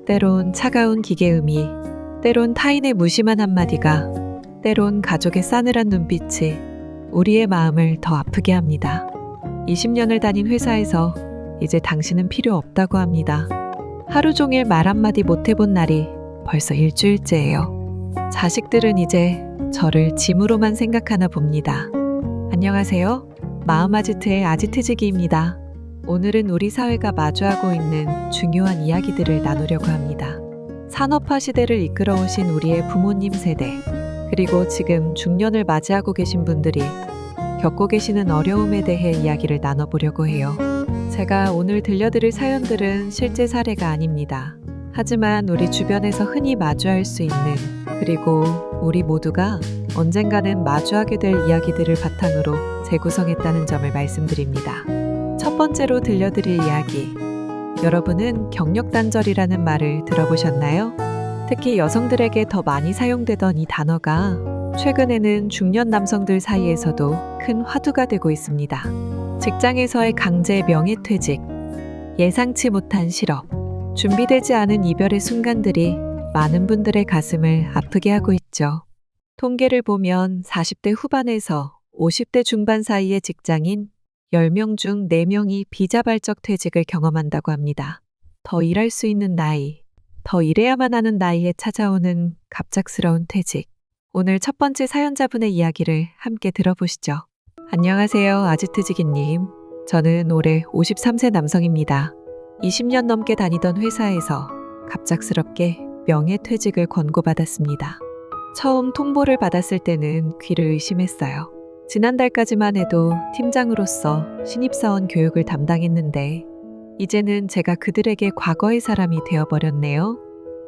때론 차가운 기계음이, 때론 타인의 무심한 한마디가, 때론 가족의 싸늘한 눈빛이 우리의 마음을 더 아프게 합니다. 20년을 다닌 회사에서 이제 당신은 필요 없다고 합니다. 하루 종일 말 한마디 못 해본 날이 벌써 일주일째예요. 자식들은 이제 저를 짐으로만 생각하나 봅니다. 안녕하세요. 마음 아지트의 아지트지기입니다. 오늘은 우리 사회가 마주하고 있는 중요한 이야기들을 나누려고 합니다. 산업화 시대를 이끌어오신 우리의 부모님 세대, 그리고 지금 중년을 맞이하고 계신 분들이 겪고 계시는 어려움에 대해 이야기를 나눠보려고 해요. 제가 오늘 들려드릴 사연들은 실제 사례가 아닙니다. 하지만 우리 주변에서 흔히 마주할 수 있는, 그리고 우리 모두가 언젠가는 마주하게 될 이야기들을 바탕으로 재구성했다는 점을 말씀드립니다. 첫 번째로 들려드릴 이야기. 여러분은 경력단절이라는 말을 들어보셨나요? 특히 여성들에게 더 많이 사용되던 이 단어가 최근에는 중년 남성들 사이에서도 큰 화두가 되고 있습니다. 직장에서의 강제 명예퇴직, 예상치 못한 실업, 준비되지 않은 이별의 순간들이 많은 분들의 가슴을 아프게 하고 있죠. 통계를 보면 40대 후반에서 50대 중반 사이의 직장인 10명 중 4명이 비자발적 퇴직을 경험한다고 합니다. 더 일할 수 있는 나이, 더 일해야만 하는 나이에 찾아오는 갑작스러운 퇴직. 오늘 첫 번째 사연자분의 이야기를 함께 들어보시죠. 안녕하세요, 아지트지기님. 저는 올해 53세 남성입니다. 20년 넘게 다니던 회사에서 갑작스럽게 명예퇴직을 권고받았습니다. 처음 통보를 받았을 때는 귀를 의심했어요. 지난달까지만 해도 팀장으로서 신입사원 교육을 담당했는데 이제는 제가 그들에게 과거의 사람이 되어버렸네요.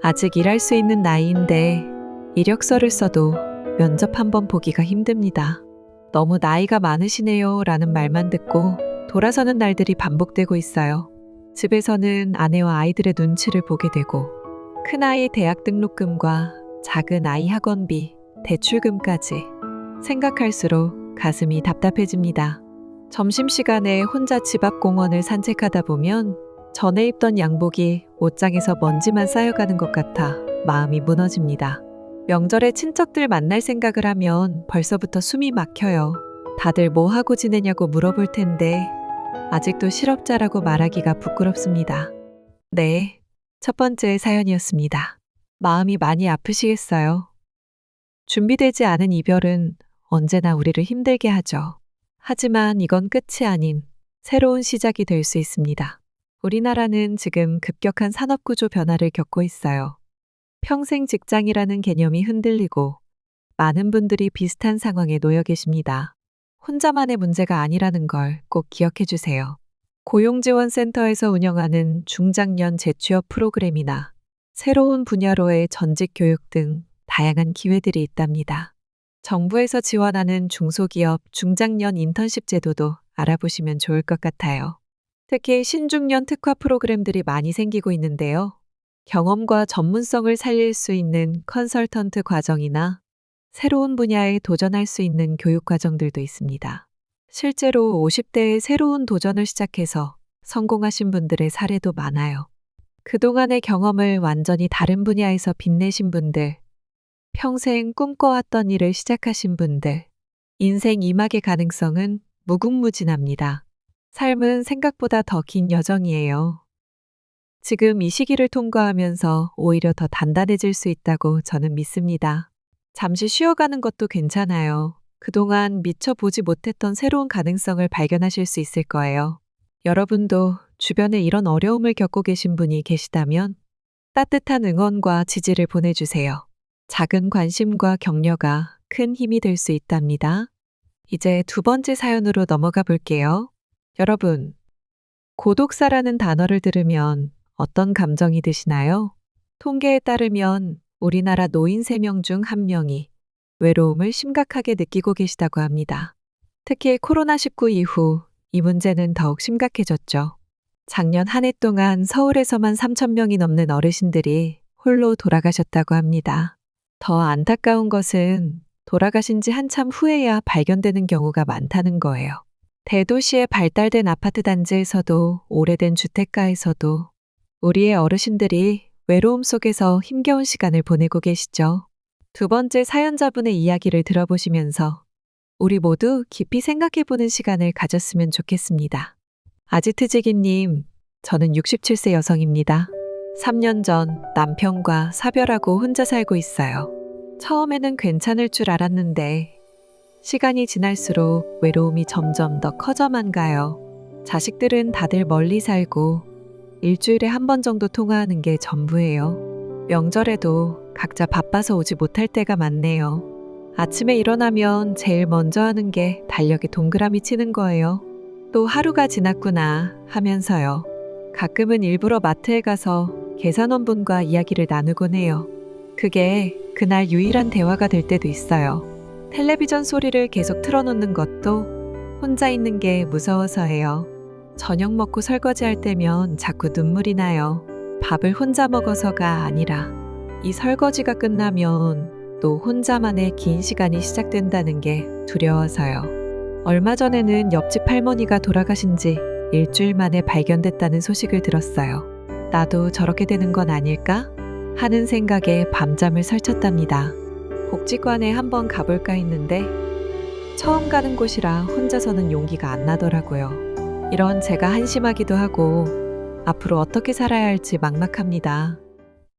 아직 일할 수 있는 나이인데 이력서를 써도 면접 한번 보기가 힘듭니다. 너무 나이가 많으시네요 라는 말만 듣고 돌아서는 날들이 반복되고 있어요. 집에서는 아내와 아이들의 눈치를 보게 되고 큰아이 대학 등록금과 작은 아이 학원비, 대출금까지 생각할수록 가슴이 답답해집니다. 점심시간에 혼자 집 앞 공원을 산책하다 보면 전에 입던 양복이 옷장에서 먼지만 쌓여가는 것 같아 마음이 무너집니다. 명절에 친척들 만날 생각을 하면 벌써부터 숨이 막혀요. 다들 뭐 하고 지내냐고 물어볼 텐데 아직도 실업자라고 말하기가 부끄럽습니다. 네, 첫 번째 사연이었습니다. 마음이 많이 아프시겠어요? 준비되지 않은 이별은 언제나 우리를 힘들게 하죠. 하지만 이건 끝이 아닌 새로운 시작이 될 수 있습니다. 우리나라는 지금 급격한 산업구조 변화를 겪고 있어요. 평생 직장이라는 개념이 흔들리고 많은 분들이 비슷한 상황에 놓여 계십니다. 혼자만의 문제가 아니라는 걸 꼭 기억해 주세요. 고용지원센터에서 운영하는 중장년 재취업 프로그램이나 새로운 분야로의 전직 교육 등 다양한 기회들이 있답니다. 정부에서 지원하는 중소기업 중장년 인턴십 제도도 알아보시면 좋을 것 같아요. 특히 신중년 특화 프로그램들이 많이 생기고 있는데요. 경험과 전문성을 살릴 수 있는 컨설턴트 과정이나 새로운 분야에 도전할 수 있는 교육 과정들도 있습니다. 실제로 50대에 새로운 도전을 시작해서 성공하신 분들의 사례도 많아요. 그동안의 경험을 완전히 다른 분야에서 빛내신 분들, 평생 꿈꿔왔던 일을 시작하신 분들, 인생 2막의 가능성은 무궁무진합니다. 삶은 생각보다 더 긴 여정이에요. 지금 이 시기를 통과하면서 오히려 더 단단해질 수 있다고 저는 믿습니다. 잠시 쉬어가는 것도 괜찮아요. 그동안 미처 보지 못했던 새로운 가능성을 발견하실 수 있을 거예요. 여러분도 주변에 이런 어려움을 겪고 계신 분이 계시다면 따뜻한 응원과 지지를 보내주세요. 작은 관심과 격려가 큰 힘이 될 수 있답니다. 이제 두 번째 사연으로 넘어가 볼게요. 여러분, 고독사라는 단어를 들으면 어떤 감정이 드시나요? 통계에 따르면 우리나라 노인 3명 중 1명이 외로움을 심각하게 느끼고 계시다고 합니다. 특히 코로나19 이후 이 문제는 더욱 심각해졌죠. 작년 한 해 동안 서울에서만 3,000명이 넘는 어르신들이 홀로 돌아가셨다고 합니다. 더 안타까운 것은 돌아가신 지 한참 후에야 발견되는 경우가 많다는 거예요. 대도시에 발달된 아파트 단지에서도 오래된 주택가에서도 우리의 어르신들이 외로움 속에서 힘겨운 시간을 보내고 계시죠? 두 번째 사연자분의 이야기를 들어보시면서 우리 모두 깊이 생각해보는 시간을 가졌으면 좋겠습니다. 아지트지기님, 저는 67세 여성입니다. 3년 전 남편과 사별하고 혼자 살고 있어요. 처음에는 괜찮을 줄 알았는데 시간이 지날수록 외로움이 점점 더 커져만 가요. 자식들은 다들 멀리 살고 일주일에 한 번 정도 통화하는 게 전부예요. 명절에도 각자 바빠서 오지 못할 때가 많네요. 아침에 일어나면 제일 먼저 하는 게 달력에 동그라미 치는 거예요. 또 하루가 지났구나 하면서요. 가끔은 일부러 마트에 가서 계산원분과 이야기를 나누곤 해요. 그게 그날 유일한 대화가 될 때도 있어요. 텔레비전 소리를 계속 틀어놓는 것도 혼자 있는 게 무서워서예요. 저녁 먹고 설거지할 때면 자꾸 눈물이 나요. 밥을 혼자 먹어서가 아니라 이 설거지가 끝나면 또 혼자만의 긴 시간이 시작된다는 게 두려워서요. 얼마 전에는 옆집 할머니가 돌아가신 지 일주일 만에 발견됐다는 소식을 들었어요. 나도 저렇게 되는 건 아닐까? 하는 생각에 밤잠을 설쳤답니다. 복지관에 한번 가볼까 했는데 처음 가는 곳이라 혼자서는 용기가 안 나더라고요. 이런 제가 한심하기도 하고 앞으로 어떻게 살아야 할지 막막합니다.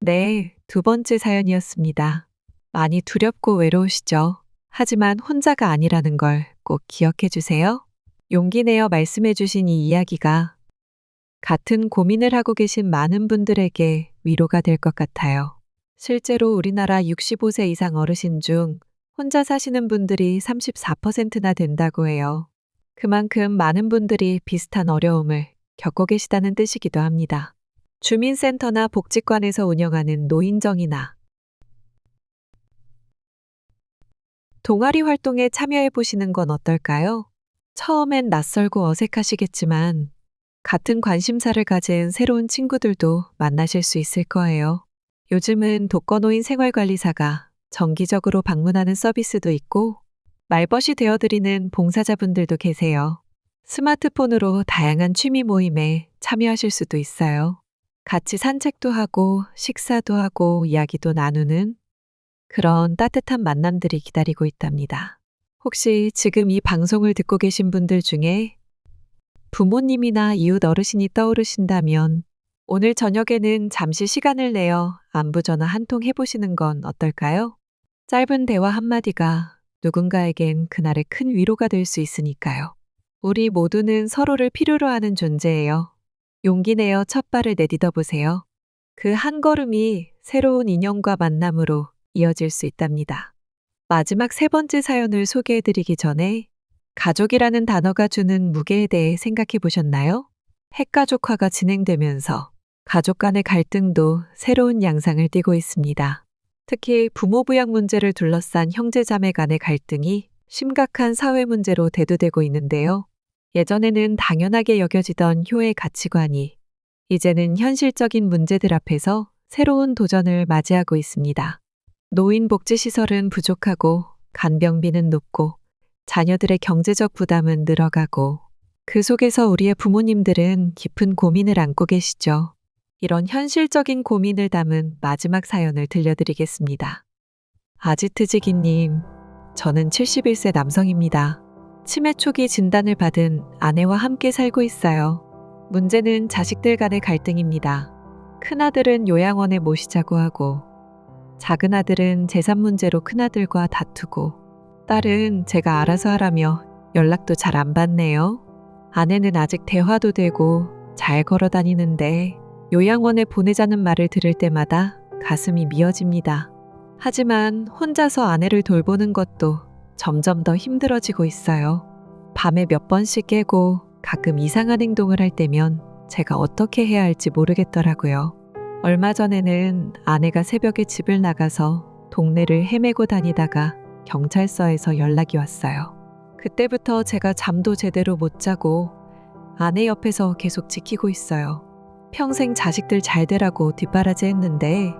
네, 두 번째 사연이었습니다. 많이 두렵고 외로우시죠? 하지만 혼자가 아니라는 걸 꼭 기억해 주세요. 용기 내어 말씀해 주신 이 이야기가 같은 고민을 하고 계신 많은 분들에게 위로가 될 것 같아요. 실제로 우리나라 65세 이상 어르신 중 혼자 사시는 분들이 34%나 된다고 해요. 그만큼 많은 분들이 비슷한 어려움을 겪고 계시다는 뜻이기도 합니다. 주민센터나 복지관에서 운영하는 노인정이나 동아리 활동에 참여해 보시는 건 어떨까요? 처음엔 낯설고 어색하시겠지만 같은 관심사를 가진 새로운 친구들도 만나실 수 있을 거예요. 요즘은 독거노인 생활관리사가 정기적으로 방문하는 서비스도 있고 말벗이 되어드리는 봉사자분들도 계세요. 스마트폰으로 다양한 취미 모임에 참여하실 수도 있어요. 같이 산책도 하고 식사도 하고 이야기도 나누는 그런 따뜻한 만남들이 기다리고 있답니다. 혹시 지금 이 방송을 듣고 계신 분들 중에 부모님이나 이웃 어르신이 떠오르신다면 오늘 저녁에는 잠시 시간을 내어 안부전화 한 통 해보시는 건 어떨까요? 짧은 대화 한마디가 누군가에겐 그날의 큰 위로가 될 수 있으니까요. 우리 모두는 서로를 필요로 하는 존재예요. 용기 내어 첫 발을 내딛어 보세요. 그 한 걸음이 새로운 인연과 만남으로 이어질 수 있답니다. 마지막 세 번째 사연을 소개해드리기 전에 가족이라는 단어가 주는 무게에 대해 생각해 보셨나요? 핵가족화가 진행되면서 가족 간의 갈등도 새로운 양상을 띠고 있습니다. 특히 부모 부양 문제를 둘러싼 형제자매 간의 갈등이 심각한 사회 문제로 대두되고 있는데요. 예전에는 당연하게 여겨지던 효의 가치관이 이제는 현실적인 문제들 앞에서 새로운 도전을 맞이하고 있습니다. 노인복지시설은 부족하고 간병비는 높고 자녀들의 경제적 부담은 늘어가고 그 속에서 우리의 부모님들은 깊은 고민을 안고 계시죠. 이런 현실적인 고민을 담은 마지막 사연을 들려드리겠습니다. 아지트지기님, 저는 71세 남성입니다. 치매 초기 진단을 받은 아내와 함께 살고 있어요. 문제는 자식들 간의 갈등입니다. 큰아들은 요양원에 모시자고 하고 작은 아들은 재산 문제로 큰아들과 다투고 딸은 제가 알아서 하라며 연락도 잘 안 받네요. 아내는 아직 대화도 되고 잘 걸어 다니는데 요양원에 보내자는 말을 들을 때마다 가슴이 미어집니다. 하지만 혼자서 아내를 돌보는 것도 점점 더 힘들어지고 있어요. 밤에 몇 번씩 깨고 가끔 이상한 행동을 할 때면 제가 어떻게 해야 할지 모르겠더라고요. 얼마 전에는 아내가 새벽에 집을 나가서 동네를 헤매고 다니다가 경찰서에서 연락이 왔어요. 그때부터 제가 잠도 제대로 못 자고 아내 옆에서 계속 지키고 있어요. 평생 자식들 잘 되라고 뒷바라지 했는데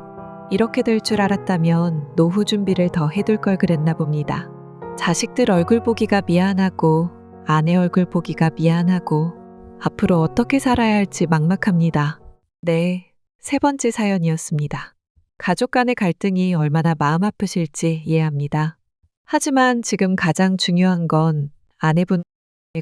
이렇게 될 줄 알았다면 노후 준비를 더 해둘 걸 그랬나 봅니다. 자식들 얼굴 보기가 미안하고 아내 얼굴 보기가 미안하고 앞으로 어떻게 살아야 할지 막막합니다. 네, 세 번째 사연이었습니다. 가족 간의 갈등이 얼마나 마음 아프실지 이해합니다. 하지만 지금 가장 중요한 건 아내분의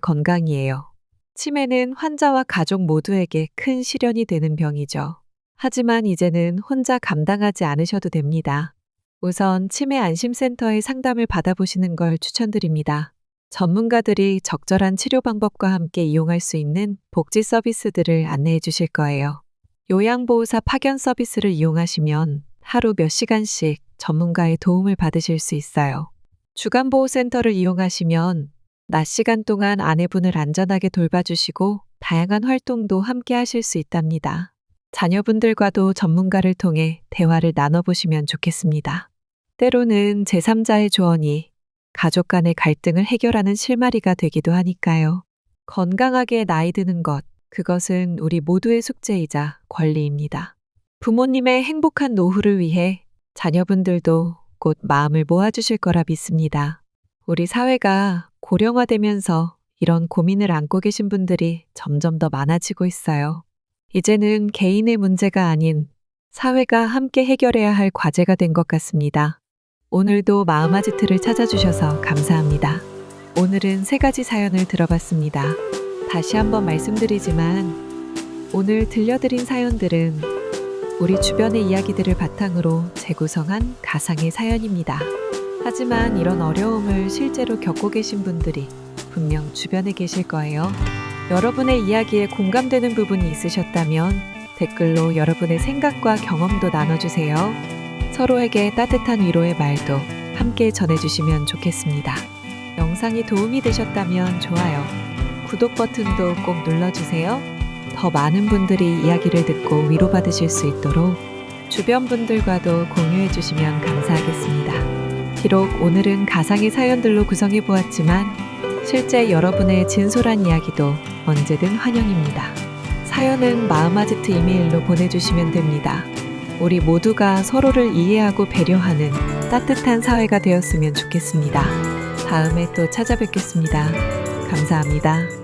건강이에요. 치매는 환자와 가족 모두에게 큰 시련이 되는 병이죠. 하지만 이제는 혼자 감당하지 않으셔도 됩니다. 우선 치매 안심센터의 상담을 받아보시는 걸 추천드립니다. 전문가들이 적절한 치료 방법과 함께 이용할 수 있는 복지 서비스들을 안내해 주실 거예요. 요양보호사 파견 서비스를 이용하시면 하루 몇 시간씩 전문가의 도움을 받으실 수 있어요. 주간보호센터를 이용하시면 낮 시간 동안 아내분을 안전하게 돌봐주시고 다양한 활동도 함께 하실 수 있답니다. 자녀분들과도 전문가를 통해 대화를 나눠보시면 좋겠습니다. 때로는 제3자의 조언이 가족 간의 갈등을 해결하는 실마리가 되기도 하니까요. 건강하게 나이 드는 것, 그것은 우리 모두의 숙제이자 권리입니다. 부모님의 행복한 노후를 위해 자녀분들도 곧 마음을 모아주실 거라 믿습니다. 우리 사회가 고령화되면서 이런 고민을 안고 계신 분들이 점점 더 많아지고 있어요. 이제는 개인의 문제가 아닌 사회가 함께 해결해야 할 과제가 된 것 같습니다. 오늘도 마음아지트를 찾아주셔서 감사합니다. 오늘은 3가지 사연을 들어봤습니다. 다시 한번 말씀드리지만 오늘 들려드린 사연들은 우리 주변의 이야기들을 바탕으로 재구성한 가상의 사연입니다. 하지만 이런 어려움을 실제로 겪고 계신 분들이 분명 주변에 계실 거예요. 여러분의 이야기에 공감되는 부분이 있으셨다면 댓글로 여러분의 생각과 경험도 나눠주세요. 서로에게 따뜻한 위로의 말도 함께 전해주시면 좋겠습니다. 영상이 도움이 되셨다면 좋아요, 구독 버튼도 꼭 눌러주세요. 더 많은 분들이 이야기를 듣고 위로받으실 수 있도록 주변 분들과도 공유해 주시면 감사하겠습니다. 비록 오늘은 가상의 사연들로 구성해 보았지만 실제 여러분의 진솔한 이야기도 언제든 환영입니다. 사연은 마음아지트 이메일로 보내주시면 됩니다. 우리 모두가 서로를 이해하고 배려하는 따뜻한 사회가 되었으면 좋겠습니다. 다음에 또 찾아뵙겠습니다. 감사합니다.